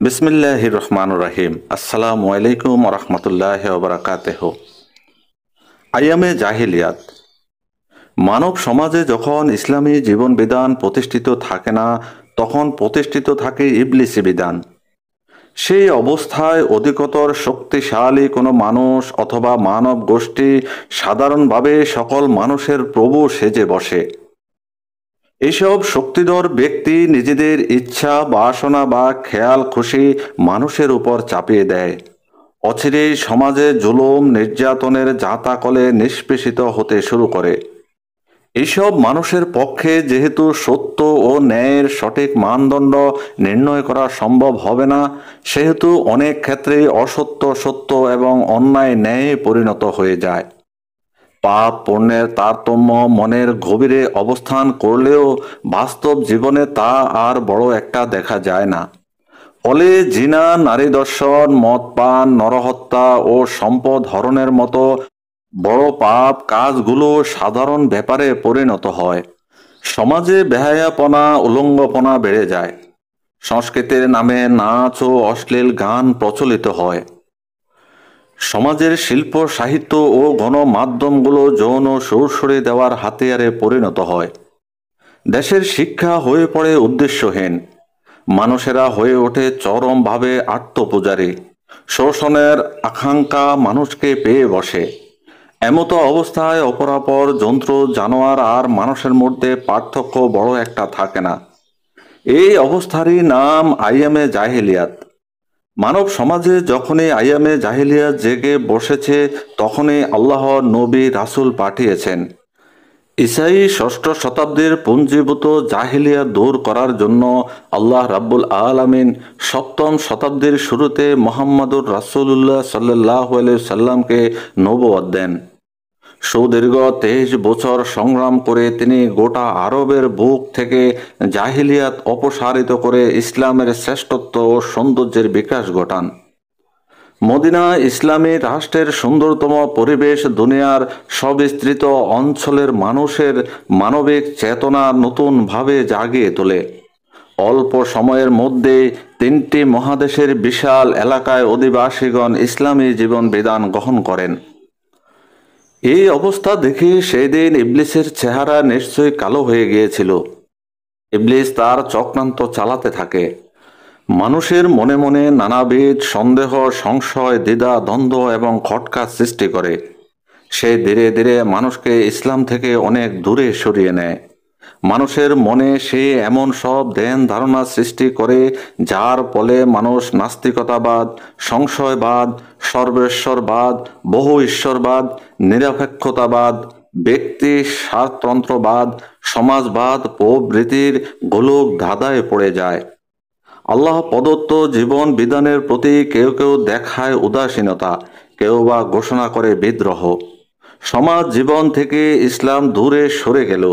বিসমিল্লাহির রহমানুর রহিম। আসসালামু আলাইকুম রহমতুল্লাহ বারাকাতেহ। আইয়ামে জাহিলিয়াত। মানব সমাজে যখন ইসলামী জীবন বিধান প্রতিষ্ঠিত থাকে না, তখন প্রতিষ্ঠিত থাকে ইবলিসি বিধান। সেই অবস্থায় অধিকতর শক্তিশালী কোনো মানুষ অথবা মানব গোষ্ঠী সাধারণভাবে সকল মানুষের প্রভু সেজে বসে। এইসব শক্তিধর ব্যক্তি নিজেদের ইচ্ছা, বাসনা বা খেয়াল খুশি মানুষের উপর চাপিয়ে দেয়। অচিরেই সমাজে জুলুম নির্যাতনের জাঁতাকলে নিষ্পেষিত হতে শুরু করে। এইসব মানুষের পক্ষে যেহেতু সত্য ও ন্যায়ের সঠিক মানদণ্ড নির্ণয় করা সম্ভব হবে না, সেহেতু অনেক ক্ষেত্রেই অসত্য সত্য এবং অন্যায় ন্যায়ে পরিণত হয়ে যায়। পাপ পুণ্যের তারতম্য মনের গভীরে অবস্থান করলেও বাস্তব জীবনে তা আর বড় একটা দেখা যায় না। ফলে জিনা, নারী দর্শন, মদ পান, নরহত্যা ও সম্পদ হরণের মতো বড় পাপ কাজগুলো সাধারণ ব্যাপারে পরিণত হয়। সমাজে বেহায়াপনা, উলঙ্গপনা বেড়ে যায়। সংস্কৃতির নামে নাচ ও অশ্লীল গান প্রচলিত হয়। সমাজের শিল্প, সাহিত্য ও গণমাধ্যমগুলো যৌন সুরসুরি দেওয়ার হাতিয়ারে পরিণত হয়। দেশের শিক্ষা হয়ে পড়ে উদ্দেশ্যহীন। মানুষেরা হয়ে ওঠে চরমভাবে আত্মপূজারী। শোষণের আকাঙ্ক্ষা মানুষকে পেয়ে বসে। এমতো অবস্থায় অপরাপর যন্ত্র, জানোয়ার আর মানুষের মধ্যে পার্থক্য বড় একটা থাকে না। এই অবস্থারই নাম আইয়ামে জাহিলিয়াত। মানব সমাজে যখনই আইয়ামে জাহিলিয়াত জেগে বসেছে, তখনই আল্লাহ নবী রাসূল পাঠিয়েছেন। ঈসাই ষষ্ঠ শতাব্দীর পুঞ্জীভূত জাহিলিয়া দূর করার জন্য আল্লাহ রাব্বুল আলামিন সপ্তম শতাব্দীর শুরুতে মুহাম্মদুর রাসূলুল্লাহ সাল্লাল্লাহু আলাইহি সাল্লামকে নবুয়ত দেন। সুদীর্ঘ 23 বছর সংগ্রাম করে তিনি গোটা আরবের বুক থেকে জাহিলিয়াত অপসারিত করে ইসলামের শ্রেষ্ঠত্ব ও সৌন্দর্যের বিকাশ ঘটান। মদিনা ইসলামী রাষ্ট্রের সুন্দরতম পরিবেশ দুনিয়ার সবিস্তৃত অঞ্চলের মানুষের মানবিক চেতনা নতুনভাবে জাগিয়ে তোলে। অল্প সময়ের মধ্যে 3টি মহাদেশের বিশাল এলাকায় অধিবাসীগণ ইসলামী জীবন বিধান গ্রহণ করেন। এই অবস্থা দেখে সেদিন ইবলিসের চেহারা নিশ্চয়ই কালো হয়ে গিয়েছিল। ইবলিস তার চক্রান্ত চালাতে থাকে। মানুষের মনে মনে নানাবিধ সন্দেহ, সংশয়, দ্বিধা, দ্বন্দ্ব এবং খটকা সৃষ্টি করে। সে ধীরে ধীরে মানুষকে ইসলাম থেকে অনেক দূরে সরিয়ে নেয়। মানুষের মনে সে এমন সব ধ্যান ধারণা সৃষ্টি করে যার ফলে মানুষ নাস্তিকতাবাদ, সংশয়বাদ, সর্বেশ্বরবাদ, বহু ঈশ্বরবাদ, নিরপেক্ষতাবাদ, ব্যক্তি স্বাতন্ত্র্যবাদ, সমাজবাদ প্রভৃতির গোলক ধাঁধায় পড়ে যায়। আল্লাহ প্রদত্ত জীবন বিধানের প্রতি কেউ কেউ দেখায় উদাসীনতা, কেউ বা ঘোষণা করে বিদ্রোহ। সমাজ জীবন থেকে ইসলাম দূরে সরে গেল।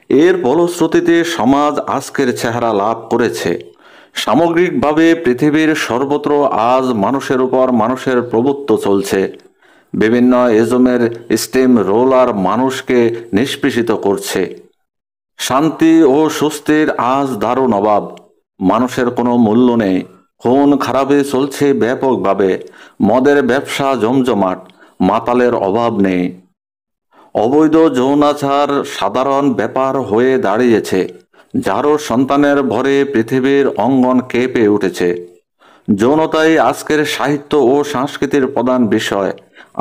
এর ফলশ্রুতিতে সমাজ আজকের চেহারা লাভ করেছে। সামগ্রিকভাবে পৃথিবীর সর্বত্র আজ মানুষের উপর মানুষের প্রভুত্ব চলছে। বিভিন্ন এজমের স্টিম রোলার মানুষকে নিষ্পেষিত করছে। শান্তি ও স্বস্তির আজ দারুণ অভাব। মানুষের কোনো মূল্য নেই। খুন খারাপে চলছে ব্যাপকভাবে। মদের ব্যবসা জমজমাট। মাতালের অভাব নেই। অবৈধ যৌনাচার সাধারণ ব্যাপার হয়ে দাঁড়িয়েছে। যারও সন্তানের ভরে পৃথিবীর অঙ্গন কেঁপে উঠেছে। যৌনতাই আজকের সাহিত্য ও সংস্কৃতির প্রধান বিষয়।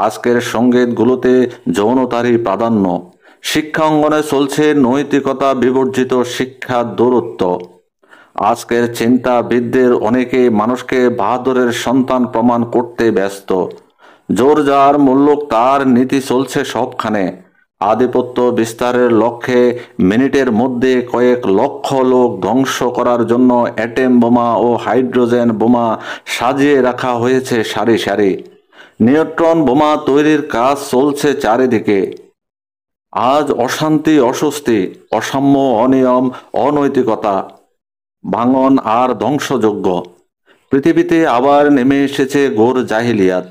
আজকের সঙ্গীতগুলোতে যৌনতারই প্রাধান্য। শিক্ষা অঙ্গনে চলছে নৈতিকতা বিবর্জিত শিক্ষার দূরত্ব। আজকের চিন্তাবিদদের অনেকে মানুষকে বাহাদুরের সন্তান প্রমাণ করতে ব্যস্ত। জোর যার মুল্লুক তার নীতি চলছে সবখানে। আধিপত্য বিস্তারের লক্ষ্যে মিনিটের মধ্যে কয়েক লক্ষ লোক ধ্বংস করার জন্য অ্যাটম বোমা ও হাইড্রোজেন বোমা সাজিয়ে রাখা হয়েছে সারি সারি। নিউট্রন বোমা তৈরির কাজ চলছে চারিদিকে। আজ অশান্তি, অস্বস্তি, অসাম্য, অনিয়ম, অনৈতিকতা, ভাঙন আর ধ্বংসযজ্ঞ। পৃথিবীতে আবার নেমে এসেছে ঘোর জাহিলিয়াত।